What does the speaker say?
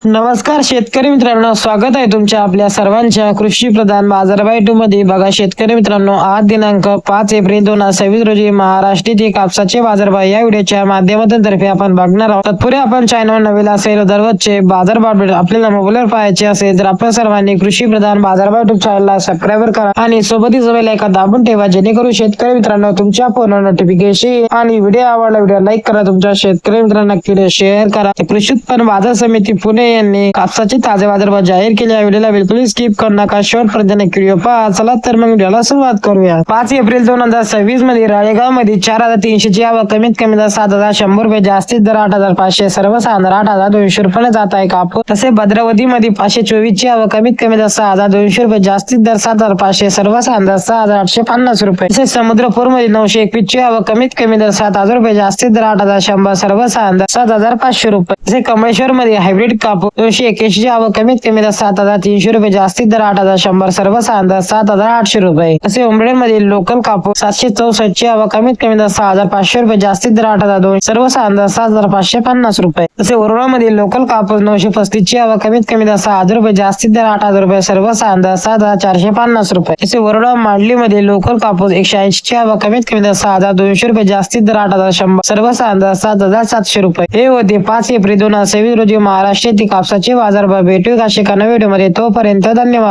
नमस्कार शेतकरी मित्रांनो, स्वागत आहे तुमच्या आपल्या सर्वांच्या कृषी प्रधान बाजारभाव मध्ये। बघा शेतकरी मित्रांनो, आज दिनांक 5 एप्रिल 2026 रोजी महाराष्ट्रातील कापसाचे बाजारभाव या व्हिडिओच्या माध्यमातून तर्फे आपण बघणार आहोत। तत्पूर्वी आपण चॅनल नवीन असेल दररोजचे बाजारभाव आपल्याला मोबाईलवर पाहायचे असेल तर आपण सर्वांनी कृषी प्रधान बाजारभाव युट्यूब चॅनलला सबस्क्राईब करा आणि सोबतच बेल आयकॉन दाबून ठेवा, जेणेकरून शेतकरी मित्रांनो तुमच्या फोनवर नोटिफिकेशन आणि व्हिडिओ आवडला व्हिडिओ लाईक करा, तुमच्या शेतकरी मित्रांना व्हिडिओ शेअर करा। कृषी उत्पन्न बाजार समिती पुणे यांनी कापसाचे ताजे बाजारभाव जाहीर केले। या व्हिडिओला बिलकुल स्किप करू नका, शेवटपर्यंत व्हिडिओ पहा। चला तर मग व्हिडिओला सुरुवात करूया। 5 एप्रिल 2026 मध्ये राळेगाव मध्ये 4300 ची आवक, कमीत कमी दर 7100 रुपये, जास्तीत दर 8500, सर्वसाधारण 8200 रुपये जात आहे कापूस। तसे भद्रावती मध्ये 524 ची आवक, कमीत कमी दर 6200 रुपये, जास्तीत दर 7500, सर्वसाधारण 6850 रुपये। तसेच समुद्रपूर मध्ये 921 ची आवक, कमीत कमी दर 7000 रुपये, जास्तीत दर 8100, सर्वसाधारण 7500 रुपये। तसे कमळेश्वर मध्ये हायब्रिड कापूस 281 ची आवक, कमीत कमी दर 7300 रुपये, जास्तीत दर 8100, सर्वसाधारण 7800 रुपये। तसे उमरेड मध्ये लोकल कापूस 764 ची आवक, कमीत कमी दर 6500 रुपये, जास्तीत दर 8200, सर्वसाधारण 7550 रुपये। तसे वरोरा मध्ये लोकल कापूस 935 ची आवक, कमीत कमी दर 6000 रुपये, जास्तीत दर 8000 रुपये, सर्वसाधारण 7450 रुपये। तसे वरोरा मांडली मध्ये लोकल कापूस 180 ची आवक, कमीत कमी दर 6200 रुपये, जास्तीत दर 8100, सर्वसाधारण 7700 रुपये। हे होते 5 एप्रिल 2026 रोजी महाराष्ट्रातील कापसाचे बाजारभाव। भेटूया अशा एका नव्या व्हिडिओ मध्ये, तोपर्यंत धन्यवाद।